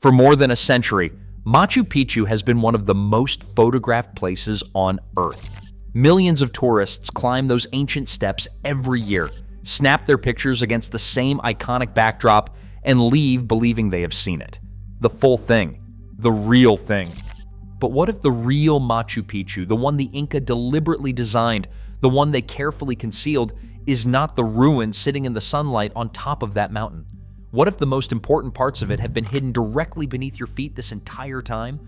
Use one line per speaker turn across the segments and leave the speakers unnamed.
For more than a century, Machu Picchu has been one of the most photographed places on Earth. Millions of tourists climb those ancient steps every year, snap their pictures against the same iconic backdrop, and leave believing they have seen it. The full thing. The real thing. But what if the real Machu Picchu, the one the Inca deliberately designed, the one they carefully concealed, is not the ruin sitting in the sunlight on top of that mountain? What if the most important parts of it have been hidden directly beneath your feet this entire time?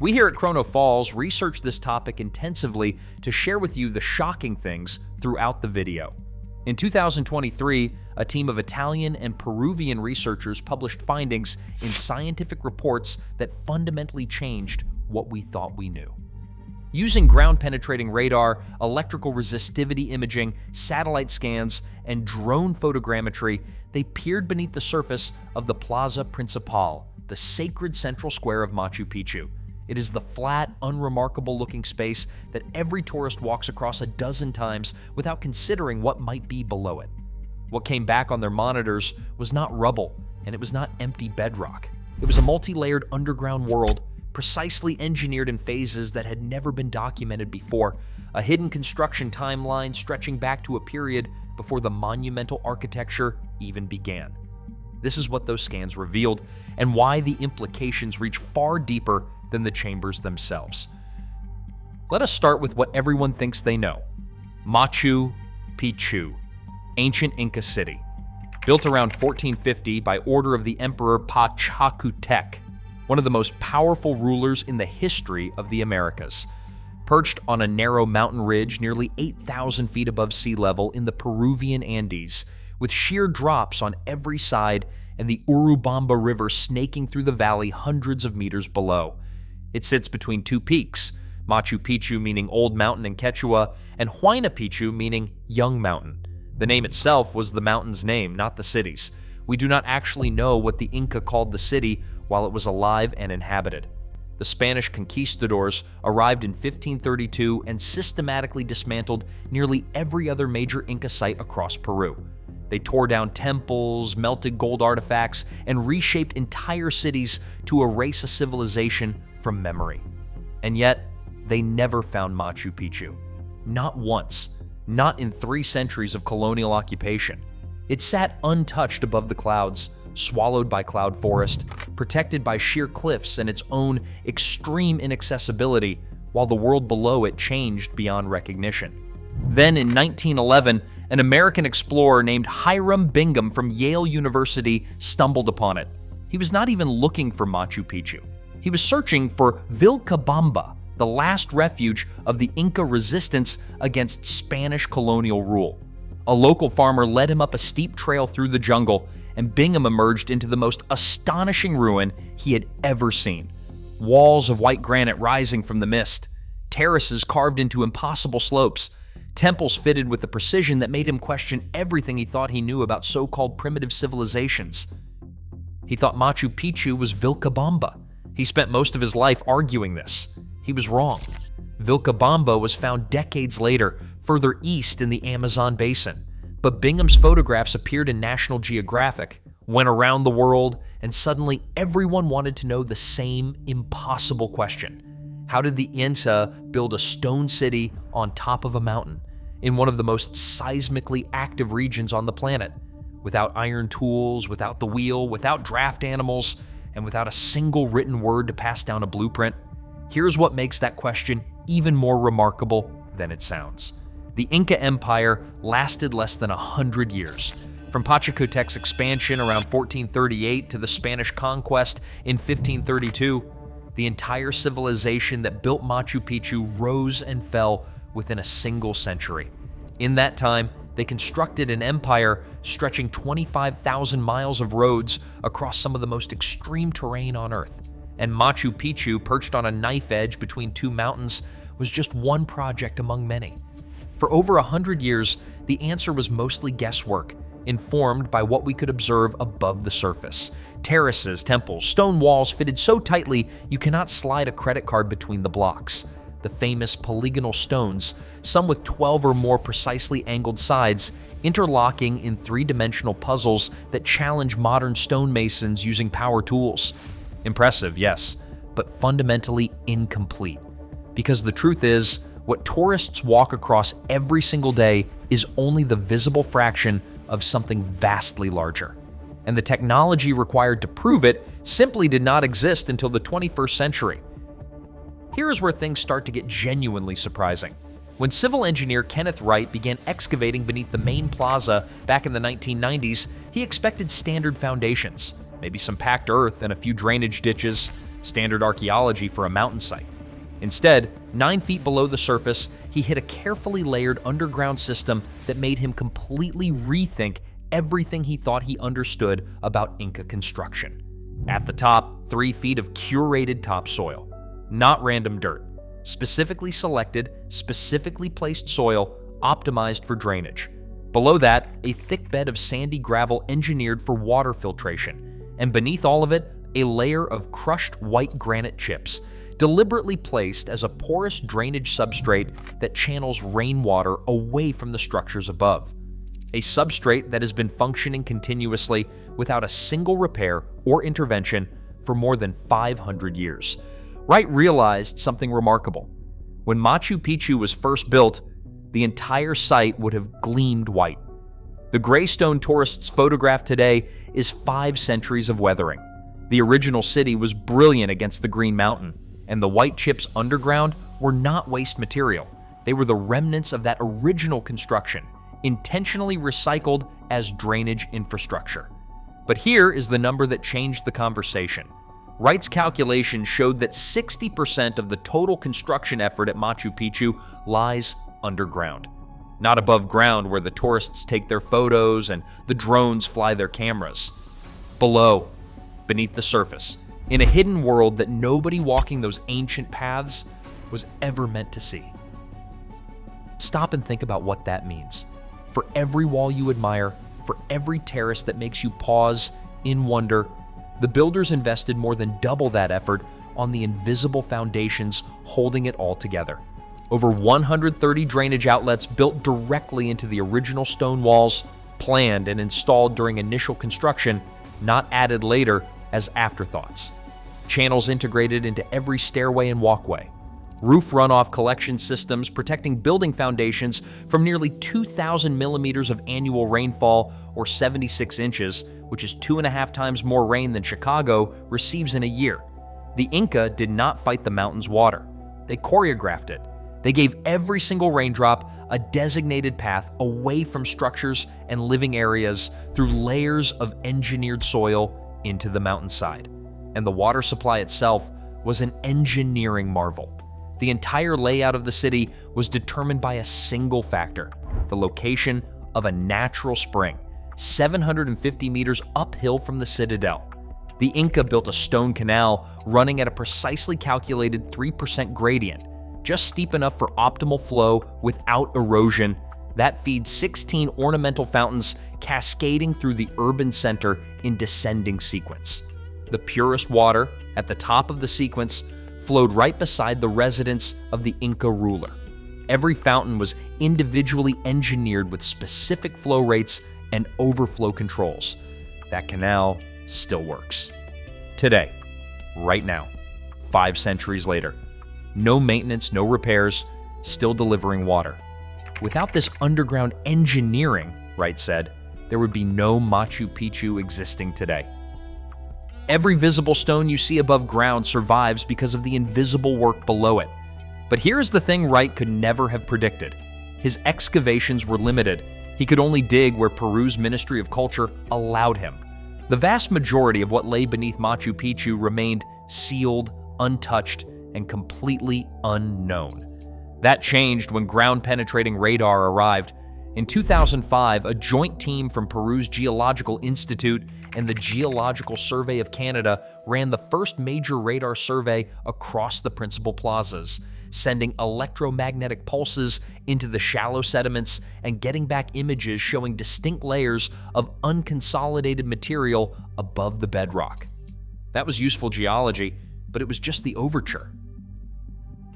We here at ChronoFalls research this topic intensively to share with you the shocking things throughout the video. In 2023, a team of Italian and Peruvian researchers published findings in scientific reports that fundamentally changed what we thought we knew. Using ground-penetrating radar, electrical resistivity imaging, satellite scans, and drone photogrammetry, they peered beneath the surface of the Plaza Principal, the sacred central square of Machu Picchu. It is the flat, unremarkable-looking space that every tourist walks across a dozen times without considering what might be below it. What came back on their monitors was not rubble, and it was not empty bedrock. It was a multi-layered underground world, precisely engineered in phases that had never been documented before, a hidden construction timeline stretching back to a period before the monumental architecture even began. This is what those scans revealed, and why the implications reach far deeper than the chambers themselves. Let us start with what everyone thinks they know. Machu Picchu, ancient Inca city. Built around 1450 by order of the Emperor Pachacutec, one of the most powerful rulers in the history of the Americas. Perched on a narrow mountain ridge nearly 8,000 feet above sea level in the Peruvian Andes, with sheer drops on every side and the Urubamba River snaking through the valley hundreds of meters below. It sits between two peaks, Machu Picchu meaning Old Mountain in Quechua, and Huayna Picchu meaning Young Mountain. The name itself was the mountain's name, not the city's. We do not actually know what the Inca called the city while it was alive and inhabited. The Spanish conquistadors arrived in 1532 and systematically dismantled nearly every other major Inca site across Peru. They tore down temples, melted gold artifacts, and reshaped entire cities to erase a civilization from memory. And yet, they never found Machu Picchu. Not once. Not in 3 centuries of colonial occupation. It sat untouched above the clouds, swallowed by cloud forest, protected by sheer cliffs and its own extreme inaccessibility, while the world below it changed beyond recognition. Then in 1911, an American explorer named Hiram Bingham from Yale University stumbled upon it. He was not even looking for Machu Picchu. He was searching for Vilcabamba, the last refuge of the Inca resistance against Spanish colonial rule. A local farmer led him up a steep trail through the jungle, and Bingham emerged into the most astonishing ruin he had ever seen. Walls of white granite rising from the mist, terraces carved into impossible slopes, temples fitted with a precision that made him question everything he thought he knew about so-called primitive civilizations. He thought Machu Picchu was Vilcabamba. He spent most of his life arguing this. He was wrong. Vilcabamba was found decades later, further east in the Amazon basin. But Bingham's photographs appeared in National Geographic, went around the world, and suddenly everyone wanted to know the same impossible question. How did the Inca build a stone city on top of a mountain, in one of the most seismically active regions on the planet, without iron tools, without the wheel, without draft animals, and without a single written word to pass down a blueprint? Here's what makes that question even more remarkable than it sounds. The Inca Empire lasted less than 100 years. From Pachacutec's expansion around 1438 to the Spanish conquest in 1532, the entire civilization that built Machu Picchu rose and fell within a single century. In that time, they constructed an empire stretching 25,000 miles of roads across some of the most extreme terrain on Earth. And Machu Picchu, perched on a knife edge between 2 mountains, was just one project among many. For over 100 years, the answer was mostly guesswork, informed by what we could observe above the surface. Terraces, temples, stone walls fitted so tightly you cannot slide a credit card between the blocks. The famous polygonal stones, some with 12 or more precisely angled sides, interlocking in 3-dimensional puzzles that challenge modern stonemasons using power tools. Impressive, yes, but fundamentally incomplete. Because the truth is, what tourists walk across every single day is only the visible fraction of something vastly larger. And the technology required to prove it simply did not exist until the 21st century. Here's where things start to get genuinely surprising. When civil engineer Kenneth Wright began excavating beneath the main plaza back in the 1990s, he expected standard foundations, maybe some packed earth and a few drainage ditches, standard archaeology for a mountain site. Instead, 9 feet below the surface, he hit a carefully layered underground system that made him completely rethink everything he thought he understood about Inca construction. At the top, 3 feet of curated topsoil, not random dirt. Specifically selected, specifically placed soil, optimized for drainage. Below that, a thick bed of sandy gravel engineered for water filtration. And beneath all of it, a layer of crushed white granite chips, deliberately placed as a porous drainage substrate that channels rainwater away from the structures above. A substrate that has been functioning continuously without a single repair or intervention for more than 500 years. Wright realized something remarkable. When Machu Picchu was first built, the entire site would have gleamed white. The gray stone tourists photograph today is 5 centuries of weathering. The original city was brilliant against the Green Mountain, and the white chips underground were not waste material. They were the remnants of that original construction, intentionally recycled as drainage infrastructure. But here is the number that changed the conversation. Wright's calculation showed that 60% of the total construction effort at Machu Picchu lies underground. Not above ground where the tourists take their photos and the drones fly their cameras. Below, beneath the surface, in a hidden world that nobody walking those ancient paths was ever meant to see. Stop and think about what that means. For every wall you admire, for every terrace that makes you pause in wonder, the builders invested more than double that effort on the invisible foundations holding it all together. Over 130 drainage outlets built directly into the original stone walls, planned and installed during initial construction, not added later as afterthoughts. Channels integrated into every stairway and walkway. Roof runoff collection systems protecting building foundations from nearly 2,000 millimeters of annual rainfall, or 76 inches, which is 2.5 times more rain than Chicago receives in a year. The Inca did not fight the mountain's water. They choreographed it. They gave every single raindrop a designated path away from structures and living areas through layers of engineered soil into the mountainside. And the water supply itself was an engineering marvel. The entire layout of the city was determined by a single factor: the location of a natural spring, 750 meters uphill from the citadel. The Inca built a stone canal running at a precisely calculated 3% gradient, just steep enough for optimal flow without erosion, that feeds 16 ornamental fountains cascading through the urban center in descending sequence. The purest water, at the top of the sequence, flowed right beside the residence of the Inca ruler. Every fountain was individually engineered with specific flow rates and overflow controls. That canal still works. Today, right now, 5 centuries later. No maintenance, no repairs, still delivering water. Without this underground engineering, Wright said, there would be no Machu Picchu existing today. Every visible stone you see above ground survives because of the invisible work below it. But here's the thing Wright could never have predicted. His excavations were limited. He could only dig where Peru's Ministry of Culture allowed him. The vast majority of what lay beneath Machu Picchu remained sealed, untouched, and completely unknown. That changed when ground-penetrating radar arrived. In 2005, a joint team from Peru's Geological Institute and the Geological Survey of Canada ran the first major radar survey across the principal plazas, sending electromagnetic pulses into the shallow sediments and getting back images showing distinct layers of unconsolidated material above the bedrock. That was useful geology, but it was just the overture.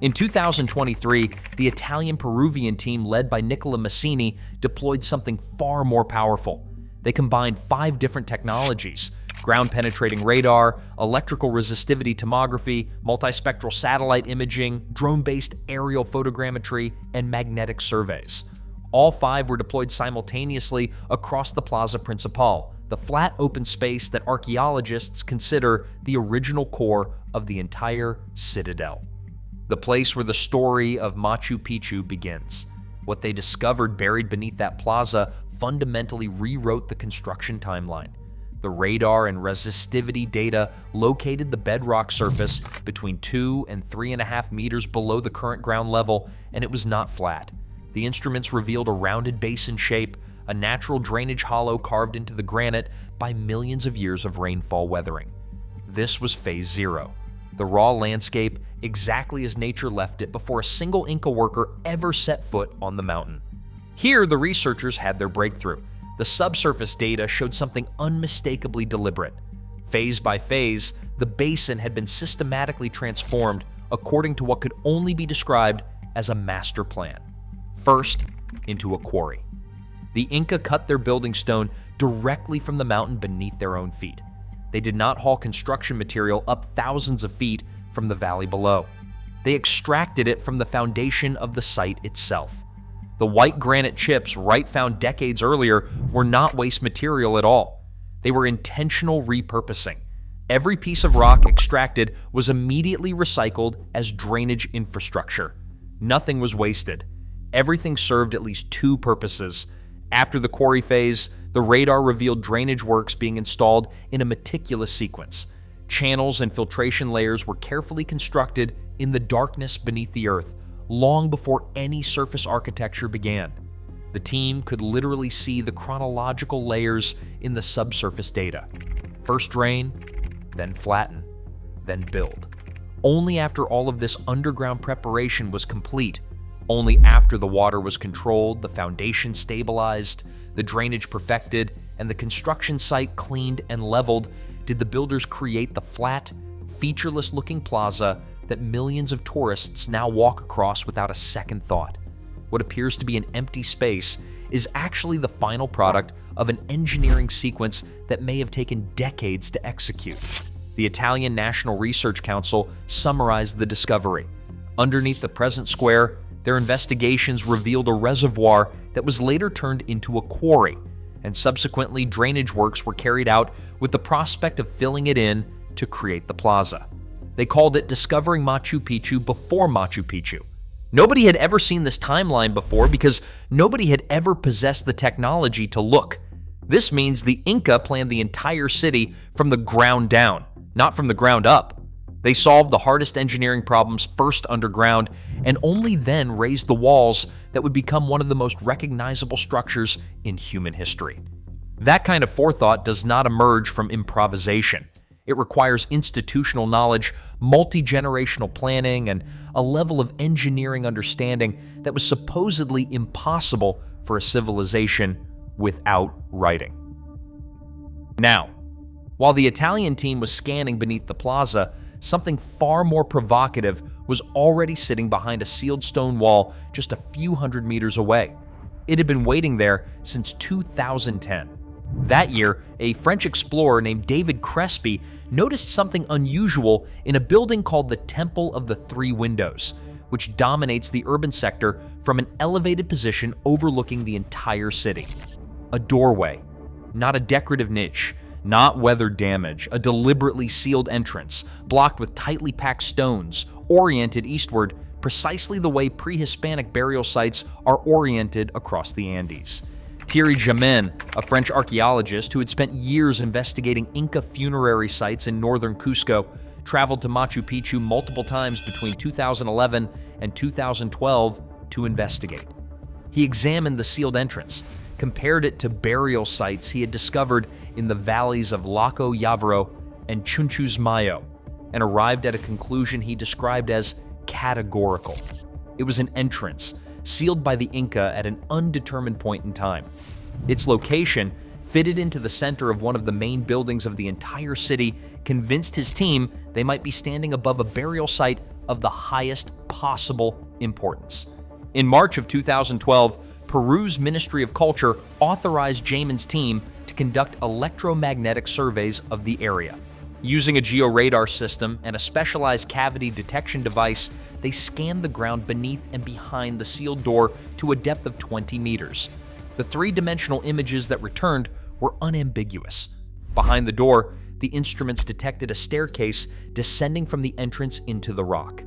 In 2023, the Italian-Peruvian team led by Nicola Massini deployed something far more powerful. They combined 5 different technologies: Ground-penetrating radar, electrical resistivity tomography, multispectral satellite imaging, drone-based aerial photogrammetry, and magnetic surveys. All 5 were deployed simultaneously across the Plaza Principal, the flat open space that archaeologists consider the original core of the entire citadel. The place where the story of Machu Picchu begins. What they discovered buried beneath that plaza fundamentally rewrote the construction timeline. The radar and resistivity data located the bedrock surface between 2 and 3.5 meters below the current ground level, and it was not flat. The instruments revealed a rounded basin shape, a natural drainage hollow carved into the granite by millions of years of rainfall weathering. This was Phase 0, the raw landscape exactly as nature left it before a single Inca worker ever set foot on the mountain. Here, the researchers had their breakthrough. The subsurface data showed something unmistakably deliberate. Phase by phase, the basin had been systematically transformed according to what could only be described as a master plan. First, into a quarry. The Inca cut their building stone directly from the mountain beneath their own feet. They did not haul construction material up thousands of feet from the valley below. They extracted it from the foundation of the site itself. The white granite chips Wright found decades earlier were not waste material at all. They were intentional repurposing. Every piece of rock extracted was immediately recycled as drainage infrastructure. Nothing was wasted. Everything served at least 2 purposes. After the quarry phase, the radar revealed drainage works being installed in a meticulous sequence. Channels and filtration layers were carefully constructed in the darkness beneath the earth, long before any surface architecture began. The team could literally see the chronological layers in the subsurface data. First drain, then flatten, then build. Only after all of this underground preparation was complete, only after the water was controlled, the foundation stabilized, the drainage perfected, and the construction site cleaned and leveled, did the builders create the flat, featureless-looking plaza that millions of tourists now walk across without a second thought. What appears to be an empty space is actually the final product of an engineering sequence that may have taken decades to execute. The Italian National Research Council summarized the discovery. Underneath the present square, their investigations revealed a reservoir that was later turned into a quarry, and subsequently drainage works were carried out with the prospect of filling it in to create the plaza. They called it Discovering Machu Picchu before Machu Picchu. Nobody had ever seen this timeline before because nobody had ever possessed the technology to look. This means the Inca planned the entire city from the ground down, not from the ground up. They solved the hardest engineering problems first underground and only then raised the walls that would become one of the most recognizable structures in human history. That kind of forethought does not emerge from improvisation. It requires institutional knowledge, multi-generational planning, and a level of engineering understanding that was supposedly impossible for a civilization without writing. Now, while the Italian team was scanning beneath the plaza, something far more provocative was already sitting behind a sealed stone wall just a few hundred meters away. It had been waiting there since 2010. That year, a French explorer named David Crespi noticed something unusual in a building called the Temple of the Three Windows, which dominates the urban sector from an elevated position overlooking the entire city. A doorway, not a decorative niche, not weather damage, a deliberately sealed entrance, blocked with tightly packed stones, oriented eastward, precisely the way pre-Hispanic burial sites are oriented across the Andes. Thierry Jamin, a French archaeologist who had spent years investigating Inca funerary sites in northern Cusco, traveled to Machu Picchu multiple times between 2011 and 2012 to investigate. He examined the sealed entrance, compared it to burial sites he had discovered in the valleys of Laco Yavaro and Chunchusmayo, and arrived at a conclusion he described as categorical. It was an entrance, sealed by the Inca at an undetermined point in time. Its location, fitted into the center of one of the main buildings of the entire city, convinced his team they might be standing above a burial site of the highest possible importance. In March of 2012, Peru's Ministry of Culture authorized Jamin's team to conduct electromagnetic surveys of the area. Using a georadar system and a specialized cavity detection device, they scanned the ground beneath and behind the sealed door to a depth of 20 meters. The three-dimensional images that returned were unambiguous. Behind the door, the instruments detected a staircase descending from the entrance into the rock.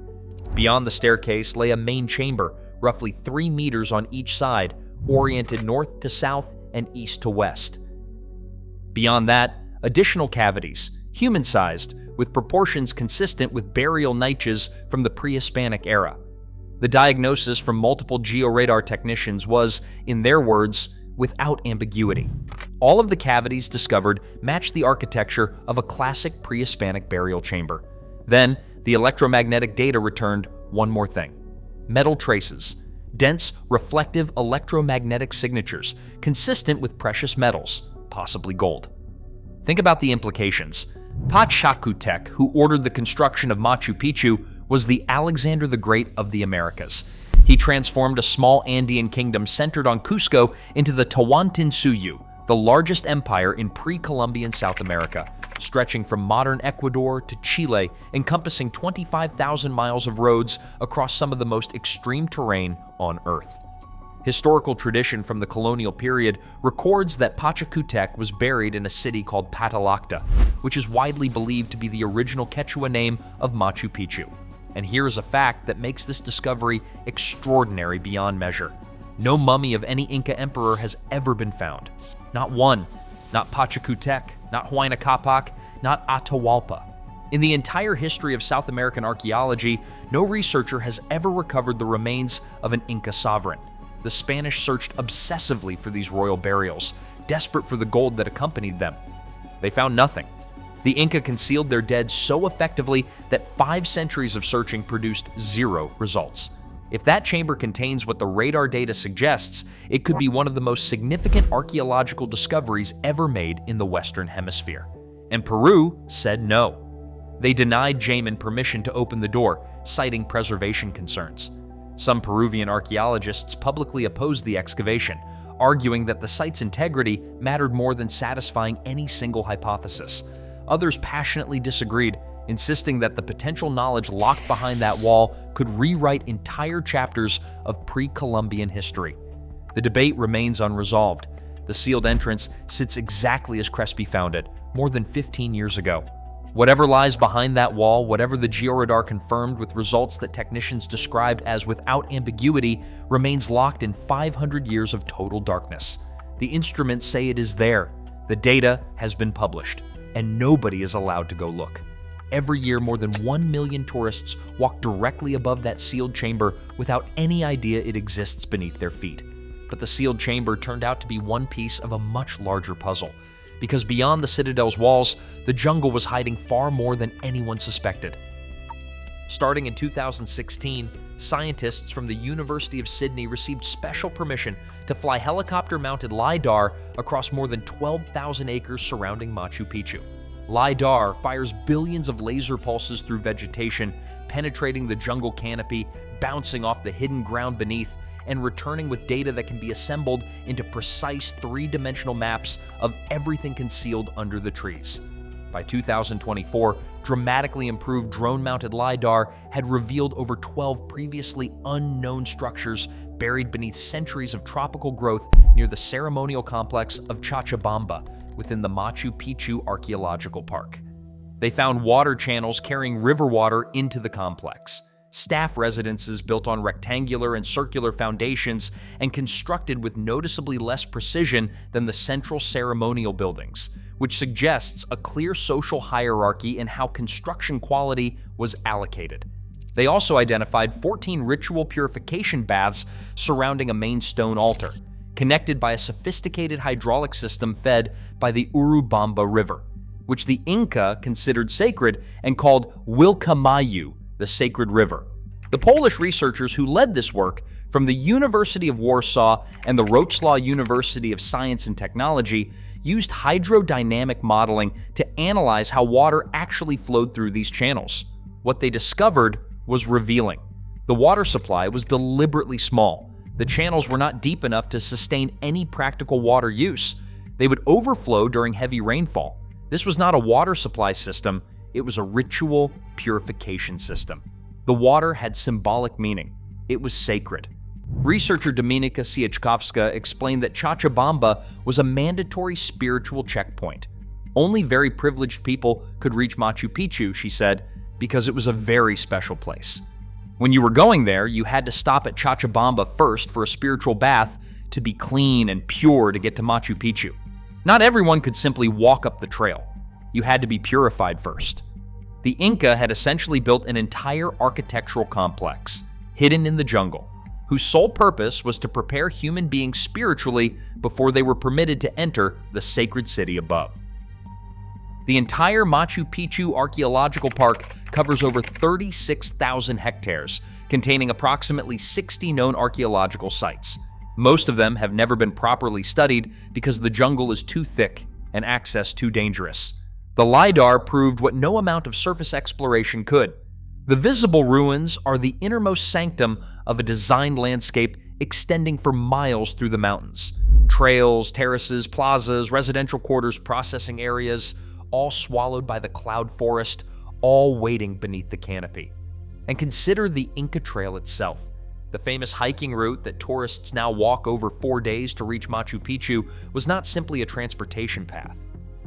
Beyond the staircase lay a main chamber, roughly 3 meters on each side, oriented north to south and east to west. Beyond that, additional cavities, human-sized, with proportions consistent with burial niches from the pre-Hispanic era. The diagnosis from multiple georadar technicians was, in their words, without ambiguity. All of the cavities discovered matched the architecture of a classic pre-Hispanic burial chamber. Then, the electromagnetic data returned one more thing: metal traces, dense, reflective electromagnetic signatures, consistent with precious metals, possibly gold. Think about the implications. Pachacutec, who ordered the construction of Machu Picchu, was the Alexander the Great of the Americas. He transformed a small Andean kingdom centered on Cusco into the Tawantinsuyu, the largest empire in pre-Columbian South America, stretching from modern Ecuador to Chile, encompassing 25,000 miles of roads across some of the most extreme terrain on Earth. Historical tradition from the colonial period records that Pachacutec was buried in a city called Patalacta, which is widely believed to be the original Quechua name of Machu Picchu. And here is a fact that makes this discovery extraordinary beyond measure. No mummy of any Inca emperor has ever been found. Not one. Not Pachacutec, not Huayna Capac, not Atahualpa. In the entire history of South American archaeology, no researcher has ever recovered the remains of an Inca sovereign. The Spanish searched obsessively for these royal burials, desperate for the gold that accompanied them. They found nothing. The Inca concealed their dead so effectively that 5 centuries of searching produced 0 results. If that chamber contains what the radar data suggests, it could be one of the most significant archaeological discoveries ever made in the Western Hemisphere. And Peru said no. They denied Jamin permission to open the door, citing preservation concerns. Some Peruvian archaeologists publicly opposed the excavation, arguing that the site's integrity mattered more than satisfying any single hypothesis. Others passionately disagreed, insisting that the potential knowledge locked behind that wall could rewrite entire chapters of pre-Columbian history. The debate remains unresolved. The sealed entrance sits exactly as Crespi found it, more than 15 years ago. Whatever lies behind that wall, whatever the georadar confirmed with results that technicians described as without ambiguity, remains locked in 500 years of total darkness. The instruments say it is there. The data has been published, and nobody is allowed to go look. Every year, more than 1 million tourists walk directly above that sealed chamber without any idea it exists beneath their feet. But the sealed chamber turned out to be one piece of a much larger puzzle, because beyond the citadel's walls, the jungle was hiding far more than anyone suspected. Starting in 2016, scientists from the University of Sydney received special permission to fly helicopter-mounted LiDAR across more than 12,000 acres surrounding Machu Picchu. LiDAR fires billions of laser pulses through vegetation, penetrating the jungle canopy, bouncing off the hidden ground beneath, and returning with data that can be assembled into precise 3-dimensional maps of everything concealed under the trees. By 2024, dramatically improved drone-mounted LiDAR had revealed over 12 previously unknown structures buried beneath centuries of tropical growth near the ceremonial complex of Cochabamba within the Machu Picchu Archaeological Park. They found water channels carrying river water into the complex, staff residences built on rectangular and circular foundations and constructed with noticeably less precision than the central ceremonial buildings, which suggests a clear social hierarchy in how construction quality was allocated. They also identified 14 ritual purification baths surrounding a main stone altar, connected by a sophisticated hydraulic system fed by the Urubamba River, which the Inca considered sacred and called Wilcamayu, the sacred river. The Polish researchers who led this work from the University of Warsaw and the Wrocław University of Science and Technology used hydrodynamic modeling to analyze how water actually flowed through these channels. What they discovered was revealing. The water supply was deliberately small. The channels were not deep enough to sustain any practical water use. They would overflow during heavy rainfall. This was not a water supply system, it was a ritual purification system. The water had symbolic meaning. It was sacred. Researcher Dominika Sieczkowska explained that Cochabamba was a mandatory spiritual checkpoint. Only very privileged people could reach Machu Picchu, she said, because it was a very special place. When you were going there, you had to stop at Cochabamba first for a spiritual bath to be clean and pure to get to Machu Picchu. Not everyone could simply walk up the trail. You had to be purified first. The Inca had essentially built an entire architectural complex, hidden in the jungle, whose sole purpose was to prepare human beings spiritually before they were permitted to enter the sacred city above. The entire Machu Picchu Archaeological Park covers over 36,000 hectares, containing approximately 60 known archaeological sites. Most of them have never been properly studied because the jungle is too thick and access too dangerous. The LiDAR proved what no amount of surface exploration could. The visible ruins are the innermost sanctum of a designed landscape extending for miles through the mountains. Trails, terraces, plazas, residential quarters, processing areas, all swallowed by the cloud forest, all waiting beneath the canopy. And consider the Inca Trail itself. The famous hiking route that tourists now walk over 4 days to reach Machu Picchu was not simply a transportation path.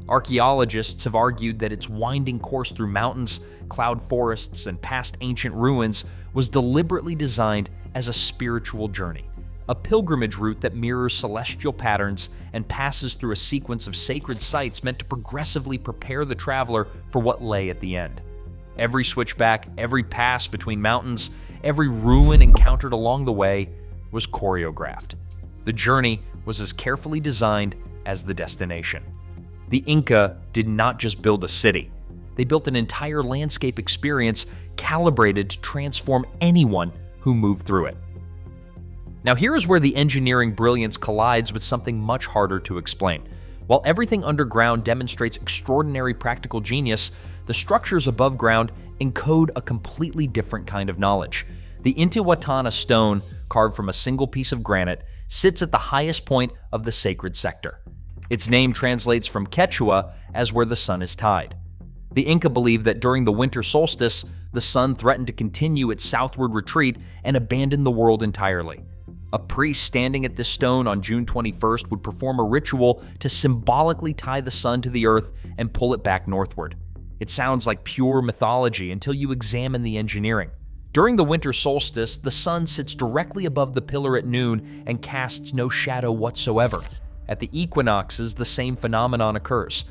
Archaeologists have argued that its winding course through mountains, cloud forests, and past ancient ruins was deliberately designed as a spiritual journey, a pilgrimage route that mirrors celestial patterns and passes through a sequence of sacred sites meant to progressively prepare the traveler for what lay at the end. Every switchback, every pass between mountains, every ruin encountered along the way was choreographed. The journey was as carefully designed as the destination. The Inca did not just build a city. They built an entire landscape experience calibrated to transform anyone who moved through it. Now here is where the engineering brilliance collides with something much harder to explain. While everything underground demonstrates extraordinary practical genius, the structures above ground encode a completely different kind of knowledge. The Intihuatana stone, carved from a single piece of granite, sits at the highest point of the sacred sector. Its name translates from Quechua as where the sun is tied. The Inca believed that during the winter solstice, the sun threatened to continue its southward retreat and abandon the world entirely. A priest standing at this stone on June 21st would perform a ritual to symbolically tie the sun to the earth and pull it back northward. It sounds like pure mythology until you examine the engineering. During the winter solstice, the sun sits directly above the pillar at noon and casts no shadow whatsoever. At the equinoxes, the same phenomenon occurs.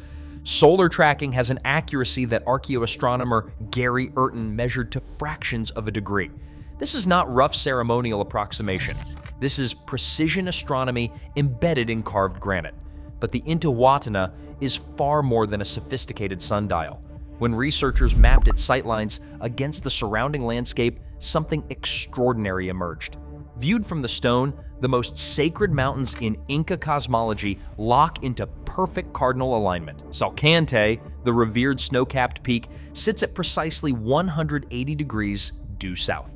Solar tracking has an accuracy that archaeoastronomer Gary Urton measured to fractions of a degree. This is not rough ceremonial approximation. This is precision astronomy embedded in carved granite. But the Intihuatana is far more than a sophisticated sundial. When researchers mapped its sightlines against the surrounding landscape, something extraordinary emerged. Viewed from the stone, the most sacred mountains in Inca cosmology lock into perfect cardinal alignment. Salcante, the revered snow-capped peak, sits at precisely 180 degrees due south.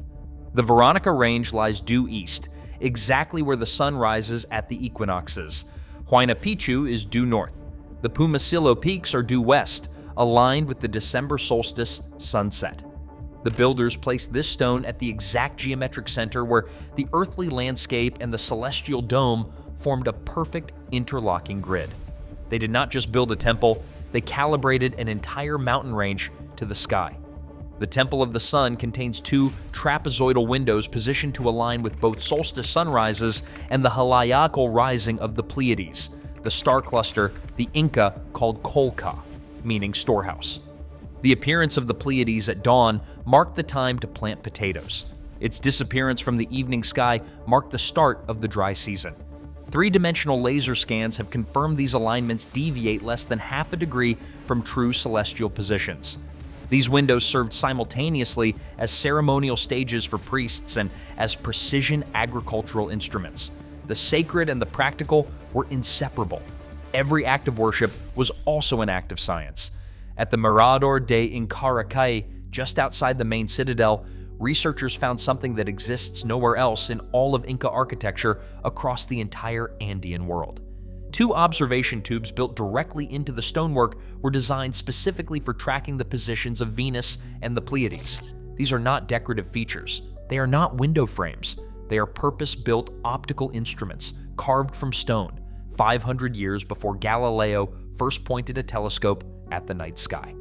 The Veronica Range lies due east, exactly where the sun rises at the equinoxes. Huayna Picchu is due north. The Pumasillo peaks are due west, aligned with the December solstice sunset. The builders placed this stone at the exact geometric center where the earthly landscape and the celestial dome formed a perfect interlocking grid. They did not just build a temple, they calibrated an entire mountain range to the sky. The Temple of the Sun contains 2 trapezoidal windows positioned to align with both solstice sunrises and the heliacal rising of the Pleiades, the star cluster the Inca called Colca, meaning storehouse. The appearance of the Pleiades at dawn marked the time to plant potatoes. Its disappearance from the evening sky marked the start of the dry season. 3-dimensional laser scans have confirmed these alignments deviate less than half a degree from true celestial positions. These windows served simultaneously as ceremonial stages for priests and as precision agricultural instruments. The sacred and the practical were inseparable. Every act of worship was also an act of science. At the Mirador de Inkari, just outside the main citadel, researchers found something that exists nowhere else in all of Inca architecture across the entire Andean world. 2 observation tubes built directly into the stonework were designed specifically for tracking the positions of Venus and the Pleiades. These are not decorative features. They are not window frames. They are purpose-built optical instruments carved from stone, 500 years before Galileo first pointed a telescope at the night sky.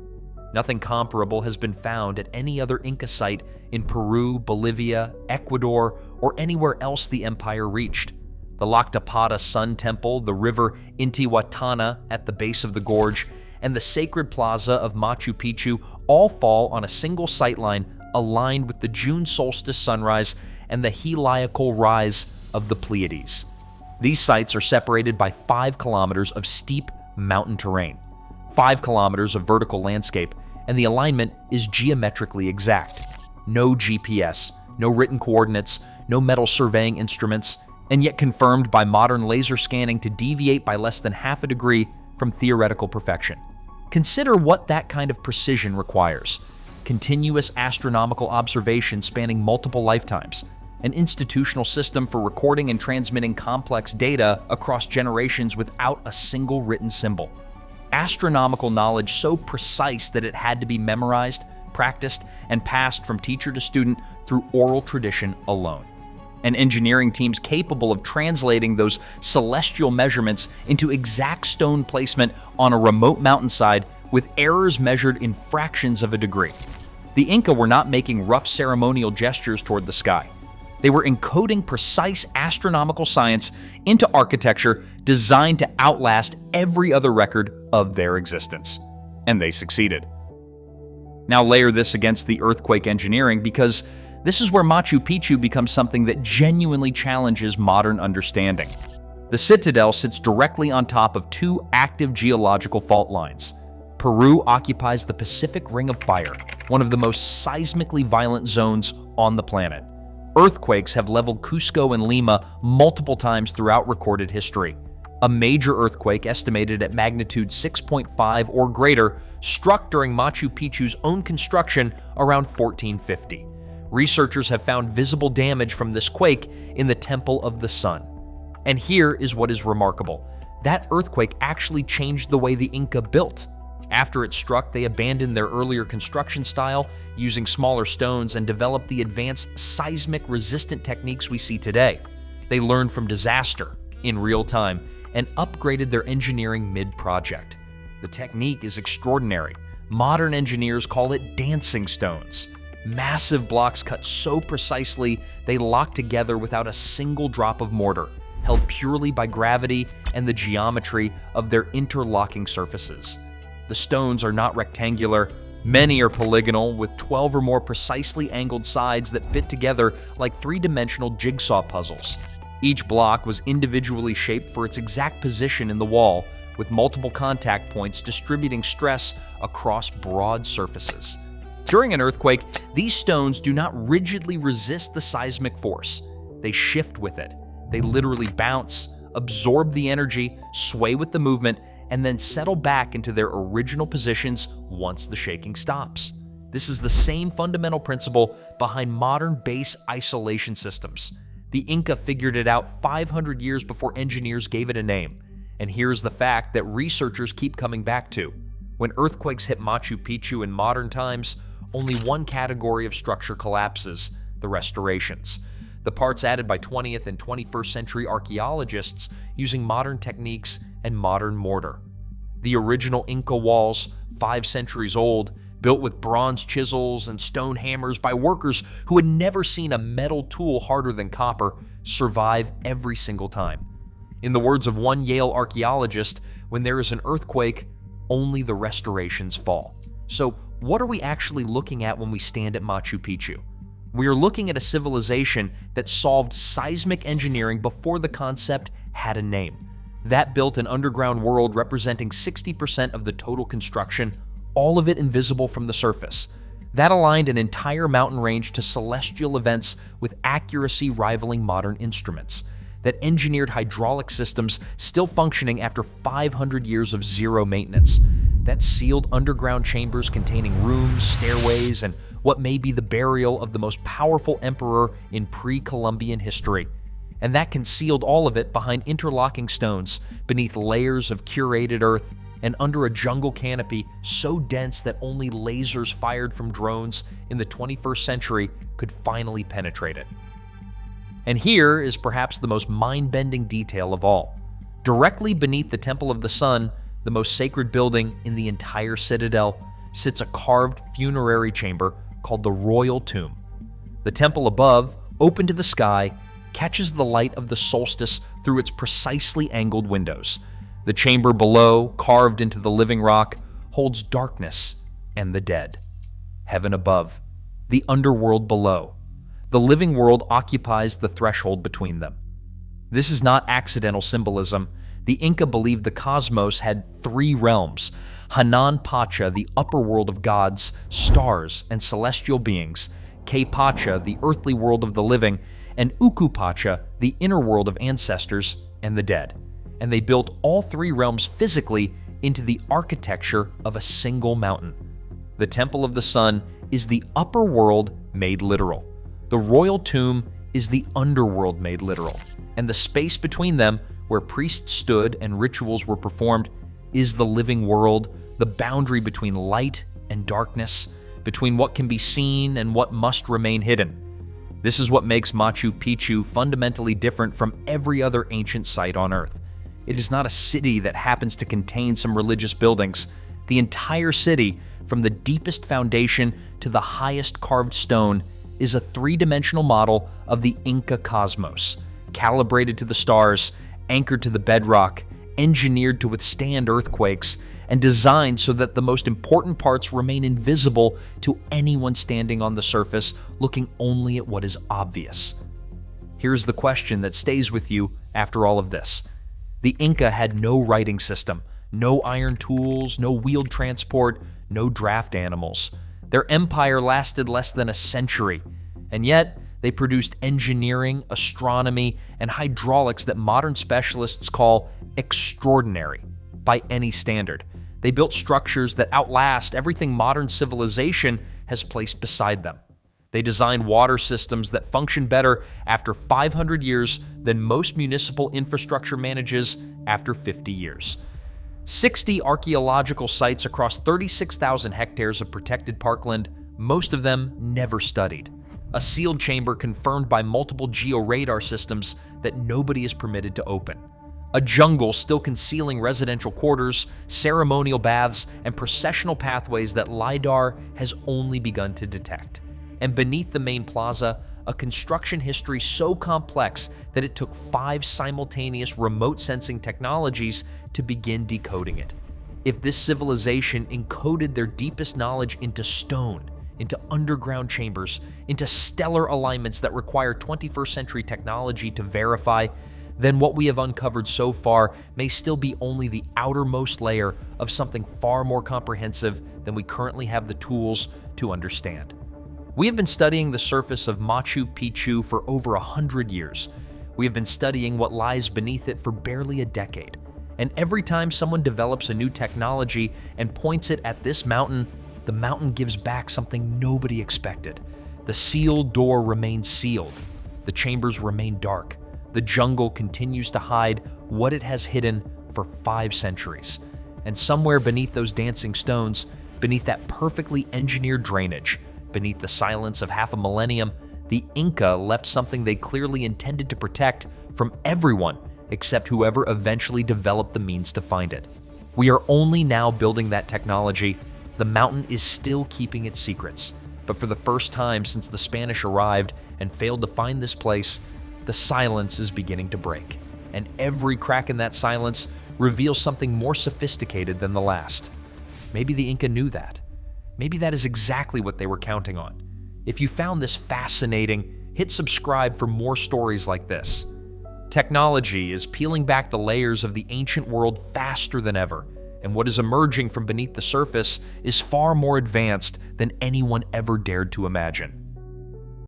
Nothing comparable has been found at any other Inca site in Peru, Bolivia, Ecuador, or anywhere else the empire reached. The Lactapada Sun Temple, the river Intihuatana at the base of the gorge, and the sacred plaza of Machu Picchu all fall on a single sightline aligned with the June solstice sunrise and the heliacal rise of the Pleiades. These sites are separated by 5 kilometers of steep mountain terrain, 5 kilometers of vertical landscape, and the alignment is geometrically exact. No GPS, no written coordinates, no metal surveying instruments, and yet confirmed by modern laser scanning to deviate by less than half a degree from theoretical perfection. Consider what that kind of precision requires. Continuous astronomical observation spanning multiple lifetimes, an institutional system for recording and transmitting complex data across generations without a single written symbol. Astronomical knowledge so precise that it had to be memorized, practiced, and passed from teacher to student through oral tradition alone. And engineering teams capable of translating those celestial measurements into exact stone placement on a remote mountainside with errors measured in fractions of a degree. The Inca were not making rough ceremonial gestures toward the sky. They were encoding precise astronomical science into architecture designed to outlast every other record of their existence. And they succeeded. Now layer this against the earthquake engineering, because this is where Machu Picchu becomes something that genuinely challenges modern understanding. The citadel sits directly on top of 2 active geological fault lines. Peru occupies the Pacific Ring of Fire, one of the most seismically violent zones on the planet. Earthquakes have leveled Cusco and Lima multiple times throughout recorded history. A major earthquake estimated at magnitude 6.5 or greater struck during Machu Picchu's own construction around 1450. Researchers have found visible damage from this quake in the Temple of the Sun. And here is what is remarkable. That earthquake actually changed the way the Inca built. After it struck, they abandoned their earlier construction style, using smaller stones, and developed the advanced seismic-resistant techniques we see today. They learned from disaster in real time and upgraded their engineering mid-project. The technique is extraordinary. Modern engineers call it dancing stones. Massive blocks cut so precisely they lock together without a single drop of mortar, held purely by gravity and the geometry of their interlocking surfaces. The stones are not rectangular. Many are polygonal, with 12 or more precisely angled sides that fit together like 3-dimensional jigsaw puzzles. Each block was individually shaped for its exact position in the wall, with multiple contact points distributing stress across broad surfaces. During an earthquake, these stones do not rigidly resist the seismic force. They shift with it. They literally bounce, absorb the energy, sway with the movement, and then settle back into their original positions once the shaking stops. This is the same fundamental principle behind modern base isolation systems. The Inca figured it out 500 years before engineers gave it a name. And here's the fact that researchers keep coming back to. When earthquakes hit Machu Picchu in modern times, only one category of structure collapses: the restorations. The parts added by 20th and 21st century archaeologists using modern techniques and modern mortar. The original Inca walls, 5 centuries old, built with bronze chisels and stone hammers by workers who had never seen a metal tool harder than copper, survive every single time. In the words of one Yale archaeologist, when there is an earthquake, only the restorations fall. So, what are we actually looking at when we stand at Machu Picchu? We are looking at a civilization that solved seismic engineering before the concept had a name. That built an underground world representing 60% of the total construction, all of it invisible from the surface. That aligned an entire mountain range to celestial events with accuracy rivaling modern instruments. That engineered hydraulic systems still functioning after 500 years of zero maintenance. That sealed underground chambers containing rooms, stairways, and what may be the burial of the most powerful emperor in pre-Columbian history. and that concealed all of it behind interlocking stones, beneath layers of curated earth, and under a jungle canopy so dense that only lasers fired from drones in the 21st century could finally penetrate it. And here is perhaps the most mind-bending detail of all. Directly beneath the Temple of the Sun, the most sacred building in the entire citadel, sits a carved funerary chamber called the Royal Tomb. The temple above, open to the sky, catches the light of the solstice through its precisely angled windows. The chamber below, carved into the living rock, holds darkness and the dead. Heaven above, the underworld below. The living world occupies the threshold between them. This is not accidental symbolism. The Inca believed the cosmos had three realms: Hanan Pacha, the upper world of gods, stars, and celestial beings; Ke Pacha, the earthly world of the living; and Uku Pacha, the inner world of ancestors and the dead. And they built all three realms physically into the architecture of a single mountain. The Temple of the Sun is the upper world made literal. The Royal Tomb is the underworld made literal. And the space between them, where priests stood and rituals were performed, is the living world, the boundary between light and darkness, between what can be seen and what must remain hidden. This is what makes Machu Picchu fundamentally different from every other ancient site on Earth. It is not a city that happens to contain some religious buildings. The entire city, from the deepest foundation to the highest carved stone, is a three-dimensional model of the Inca cosmos, calibrated to the stars, anchored to the bedrock, engineered to withstand earthquakes, and designed so that the most important parts remain invisible to anyone standing on the surface, looking only at what is obvious. Here's the question that stays with you after all of this. The Inca had no writing system, no iron tools, no wheeled transport, no draft animals. Their empire lasted less than a century, and yet they produced engineering, astronomy, and hydraulics that modern specialists call extraordinary by any standard. They built structures that outlast everything modern civilization has placed beside them. They designed water systems that function better after 500 years than most municipal infrastructure manages after 50 years. 60 archaeological sites across 36,000 hectares of protected parkland, most of them never studied. A sealed chamber confirmed by multiple georadar systems that nobody is permitted to open. A jungle still concealing residential quarters, ceremonial baths, and processional pathways that LiDAR has only begun to detect. And beneath the main plaza, a construction history so complex that it took 5 simultaneous remote sensing technologies to begin decoding it. If this civilization encoded their deepest knowledge into stone, into underground chambers, into stellar alignments that require 21st century technology to verify, then what we have uncovered so far may still be only the outermost layer of something far more comprehensive than we currently have the tools to understand. We have been studying the surface of Machu Picchu for over 100 years. We have been studying what lies beneath it for barely a decade. And every time someone develops a new technology and points it at this mountain, the mountain gives back something nobody expected. The sealed door remains sealed. The chambers remain dark. The jungle continues to hide what it has hidden for 5 centuries. And somewhere beneath those dancing stones, beneath that perfectly engineered drainage, beneath the silence of half a millennium, the Inca left something they clearly intended to protect from everyone except whoever eventually developed the means to find it. We are only now building that technology. The mountain is still keeping its secrets. But for the first time since the Spanish arrived and failed to find this place, the silence is beginning to break. And every crack in that silence reveals something more sophisticated than the last. Maybe the Inca knew that. Maybe that is exactly what they were counting on. If you found this fascinating, hit subscribe for more stories like this. Technology is peeling back the layers of the ancient world faster than ever, and what is emerging from beneath the surface is far more advanced than anyone ever dared to imagine.